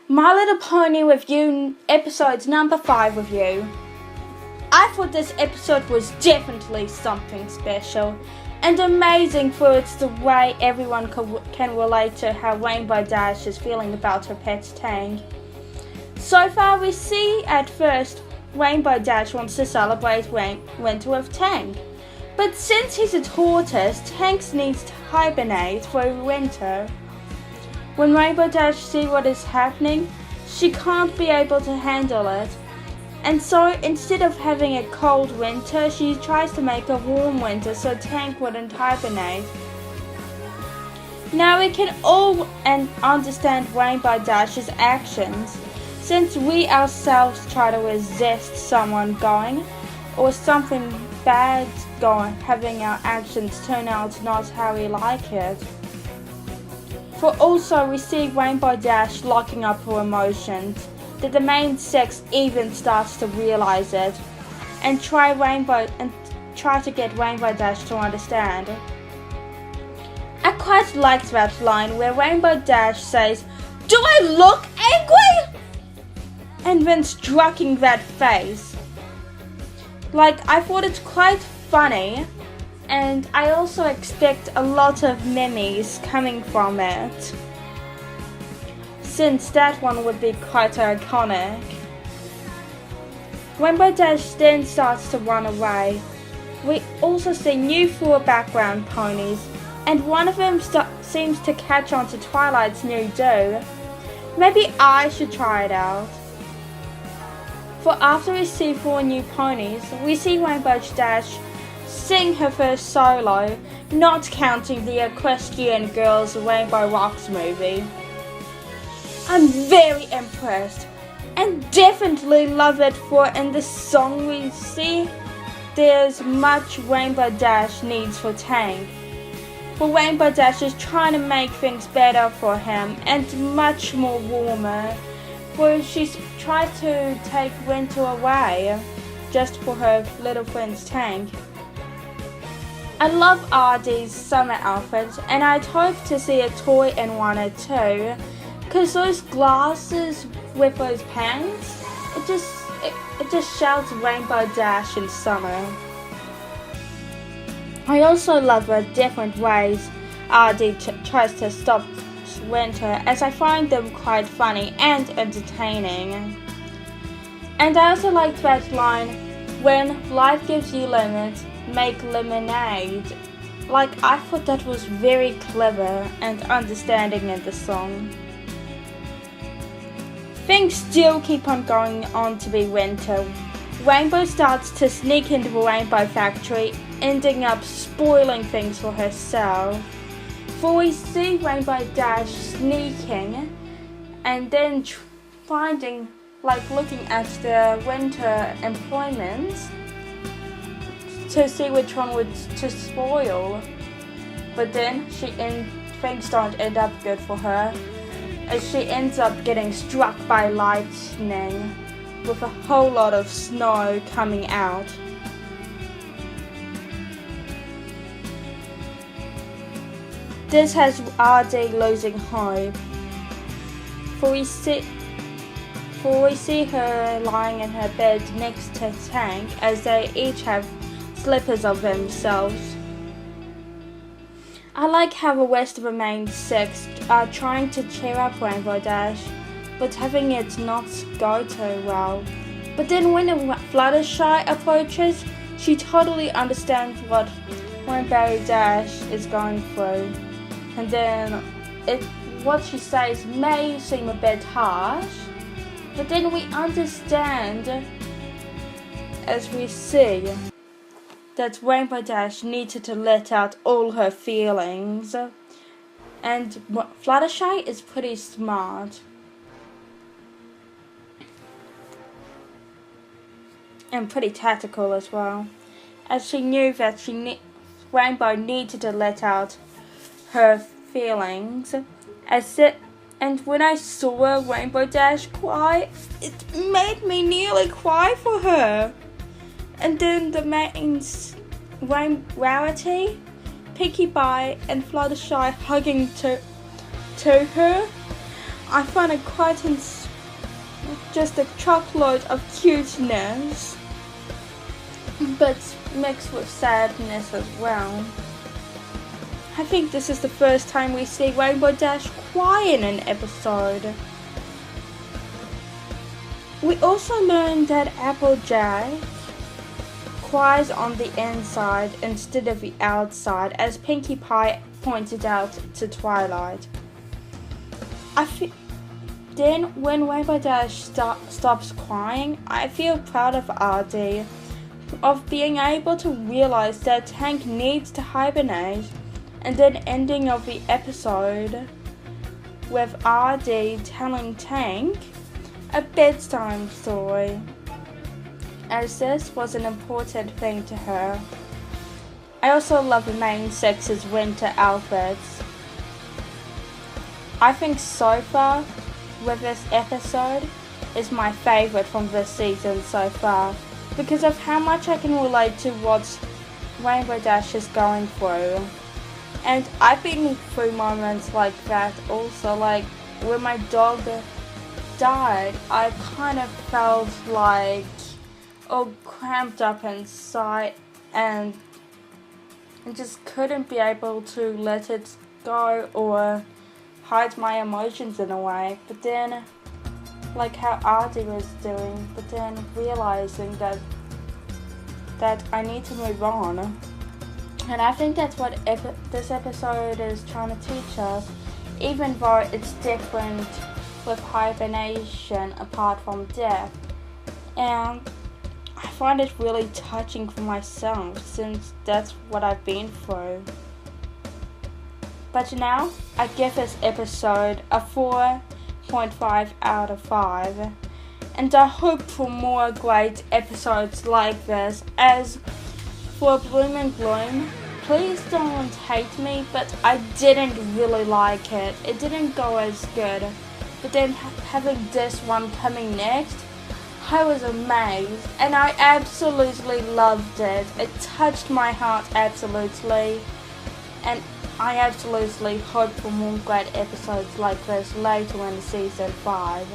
My Little Pony Review episode number 5 review. I thought this episode was definitely something special and amazing for it's the way everyone can relate to how Rainbow Dash is feeling about her pet Tang. So far we see at first Rainbow Dash wants to celebrate winter with Tang. But since he's a tortoise, Tang needs to hibernate for winter. When Rainbow Dash sees what is happening, she can't be able to handle it. And so instead of having a cold winter, she tries to make a warm winter so Tang wouldn't hibernate. Now we can all understand Rainbow Dash's actions, since we ourselves try to resist someone going or something bad going, having our actions turn out not how we like it. For also we see Rainbow Dash locking up her emotions, that the main sex even starts to realize it, and try to get Rainbow Dash to understand. I quite liked that line where Rainbow Dash says, "Do I look angry?" and then stroking that face. I thought it's quite funny, and I also expect a lot of memes coming from it, since that one would be quite iconic. Rainbow Dash then starts to run away. We also see new 4 background ponies, and one of them seems to catch on to Twilight's new do. Maybe I should try it out. For after we see 4 new ponies, we see Rainbow Dash sing her first solo, not counting the Equestrian Girls Rainbow Rocks movie. I'm very impressed and definitely love it, for in the song we see there's much Rainbow Dash needs for Tang. For Rainbow Dash is trying to make things better for him and much more warmer, for she tries to take winter away just for her little friend's Tang. I love Artie's summer outfit, and I'd hope to see a toy in one or two, because those glasses with those pants, it just shouts Rainbow Dash in summer. I also love the different ways Artie tries to stop winter, as I find them quite funny and entertaining. And I also like that line, "When life gives you lemons, make lemonade." I thought that was very clever and understanding in the song. Things still keep on going on to be winter. Rainbow starts to sneak into the Rainbow Factory, ending up spoiling things for herself. For we see Rainbow Dash sneaking and then finding, looking at the winter employments to see which one would to spoil. But then things don't end up good for her, as she ends up getting struck by lightning with a whole lot of snow coming out. This has Artie losing hope, for we see her lying in her bed next to Tang, as they each have slippers of themselves. I like how the rest of the main sex are trying to cheer up Rainbow Dash, but having it not go too well. But then when Fluttershy approaches, she totally understands what Rainbow Dash is going through. And then what she says may seem a bit harsh, but then we understand, as we see, that Rainbow Dash needed to let out all her feelings. And Fluttershy is pretty smart. And pretty tactical as well, as she knew that Rainbow needed to let out her feelings. And when I saw Rainbow Dash cry, it made me nearly cry for her. And then the mains, Rarity, Pinkie Pie, and Fluttershy hugging to her. I find it quite just a chocolate of cuteness, but mixed with sadness as well. I think this is the first time we see Rainbow Dash cry in an episode. We also learned that Applejack cries on the inside instead of the outside, as Pinkie Pie pointed out to Twilight. Then when Rainbow Dash stops crying, I feel proud of RD, of being able to realize that Tank needs to hibernate, and then ending of the episode with RD telling Tank a bedtime story, as this was an important thing to her. I also love the main six's winter outfits. I think so far with this episode is my favorite from this season so far, because of how much I can relate to what Rainbow Dash is going through. And I've been through moments like that also, like when my dog died, I kind of felt like all cramped up inside and just couldn't be able to let it go or hide my emotions in a way. But then, like how Artie was doing, but then realizing that I need to move on. And I think that's what this episode is trying to teach us, even though it's different with hibernation apart from death. And I find it really touching for myself, since that's what I've been through. But now, I give this episode a 4.5 out of 5. And I hope for more great episodes like this. As for Bloom and Gloom, please don't hate me, but I didn't really like it. It didn't go as good. But then having this one coming next, I was amazed, and I absolutely loved it. It touched my heart absolutely, and I absolutely hope for more great episodes like this later in season 5.